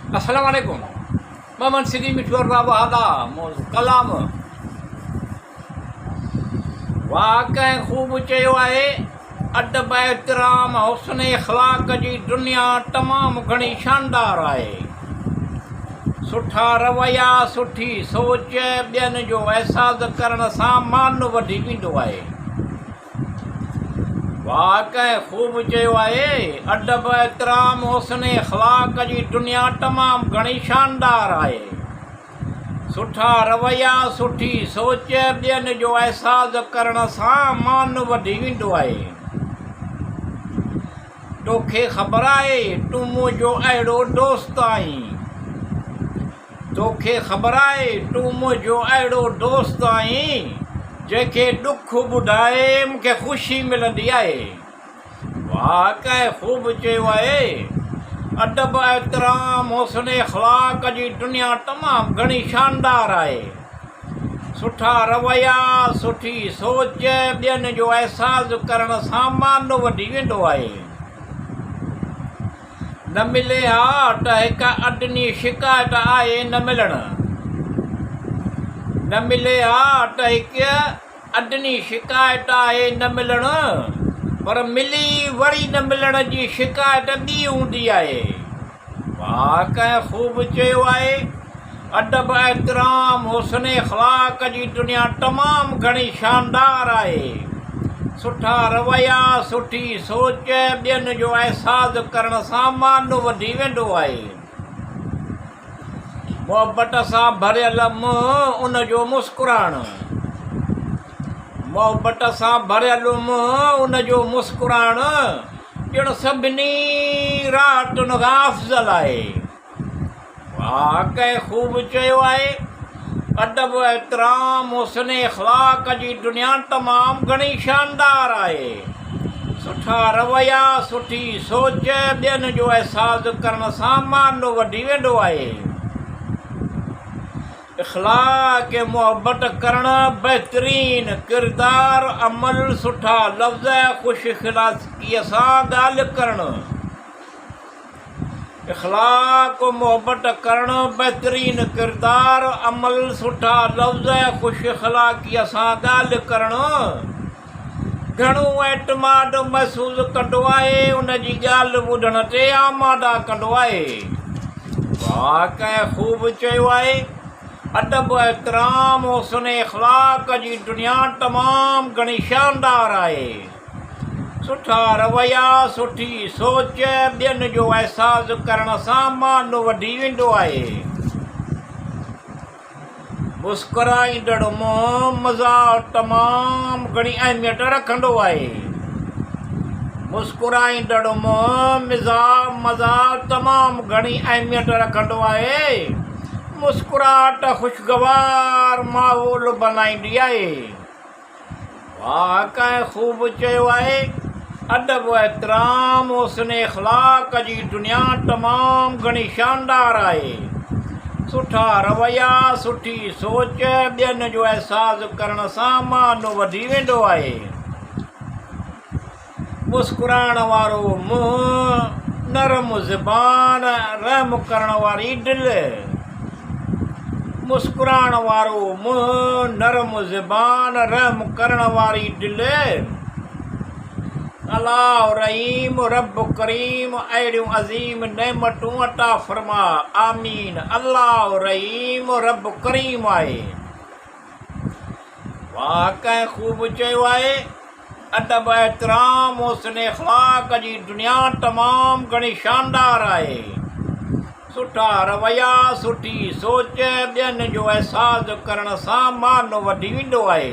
अस्सलाम वालेकुम। मोहम्मद सिद्दीक मिठूर बाबा हादा कलाम वाक़ई खूब चयो आहे। अदब एहतराम हुस्न इख़लाक़ जी दुनिया तमामु घणी शानदार आहे। सुठा रवैया सुठी सोच ॿियनि जो अहसासु करण सां मान वधी वेंदो आहे। वाक़ई खूब चयो आहे। अदब एहतराम हुस्न इख़लाक़ जी दुनिया तमामु घणी शानदार आहे। सुठा रवैया सुठी सोच ॿियनि जो अहसासु करण सां मान वधी वेंदो आहे। तोखे ख़बर आहे तूं मुंहिंजो अहिड़ो दोस्त आहीं। तोखे ख़बर आहे तूं मुंहिंजो अहिड़ो दोस्त आहीं जंहिंखे ॾुख ॿुधाए मूंखे ख़ुशी मिलंदी आहे। वाक़ई खूब चयो आहे। अदब एहतराम हुस्न इख़लाक़ जी दुनिया तमामु घणी शानदार आहे। सुठा रवैया सुठी सोच ॿियनि जो अहसासु करण सां मान वधी वेंदो आहे। न मिले हा त हिकु अदनी शिकायत आहे न मिलणु। न मिले हा त हिकु अदनी शिकायत आहे न मिलणु, पर मिली वरी न मिलण जी शिकायत ॿी हूंदी आहे। वाक़ई खूब चयो आहे। अदब एहतराम हुस्न इख़लाक़ जी दुनिया तमामु घणी शानदार आहे। सुठा रवैया सुठी सोच ॿियनि जो अहसासु करण सां मान वधी वेंदो आहे। मोहबत सां भरियल मुंहुं उन जो मुस्कुराइणु। मोहबत सां भरियल मुंहुं उन जो मुस्कुराइणु ॼण सभिनी रातुनि खां अफ़ज़ल आहे। वाक़ई खूब चयो आहे। अदब एहतराम हुस्न इख़लाक़ जी दुनिया तमामु घणी शानदार आहे। सुठा रवैया सुठी सोच ॿियनि जो अहसासु करण सां मान वधी वेंदो आहे। इख़लाक़ मोहबत करणु बहितरीन किरदार अमल सुठा लफ़्ज़ ख़ुशि इख़लाक़ीअ सां ॻाल्हि करणु। इख़लाक़ मोहबत करणु बहितरीन किरदार अमल सुठा लफ़्ज़ ख़ुशि इख़लाक़ीअ सां ॻाल्हि करणु घणो एतमाद महसूसु कंदो आहे। उन जी ॻाल्हि ॿुधण ते आमादा कंदो आहे। वाक़ई खूब चयो आहे। अदब एहतराम हुस्न इख़लाक़ जी दुनिया तमामु घणी शानदार आहे। सुठा रवैया सुठी सोच ॿियनि जो अहसासु करण सां मान वधी वेंदो आहे। मुस्कुराईंदड़ मुंहुं मज़ाक़ तमामु घणी अहमियत रखंदो आहे। मुस्कुराईंदड़ मुंहुं मज़ाक़ तमामु घणी अहमियत रखंदो आहे। मुस्कुराहट ख़ुशगवार माहौल बनाईंदी आहे। वाक़ई खूब चयो आहे। अदब एहतराम हुस्न इख़लाक़ जी दुनिया तमामु घणी शानदार आहे। सुठा रवैया सुठी सोच ॿियनि जो अहसासु करण सां मान वधी वेंदो आहे। मुस्कुराइण वारो मुंहुं नरम ज़बान रहम करण वारी दिलि। मुस्कुराइण वारो मुंहुं नरम ज़बान रहम करण वारी दिलि। अल्लाह रहीम रब करीम अहिड़ियूं अज़ीम नेमतूं अता फ़रमा। आमीन। अल्लाह रहीम रब करीम आहे। वाक़ई खूब चयो आहे। अदब एहतराम हुस्न इख़लाक़ जी दुनिया तमामु घणी शानदार आहे। सुठा रवैया सुठी सोच ॿियनि जो अहसासु करण सां मान वधी वेंदो आहे।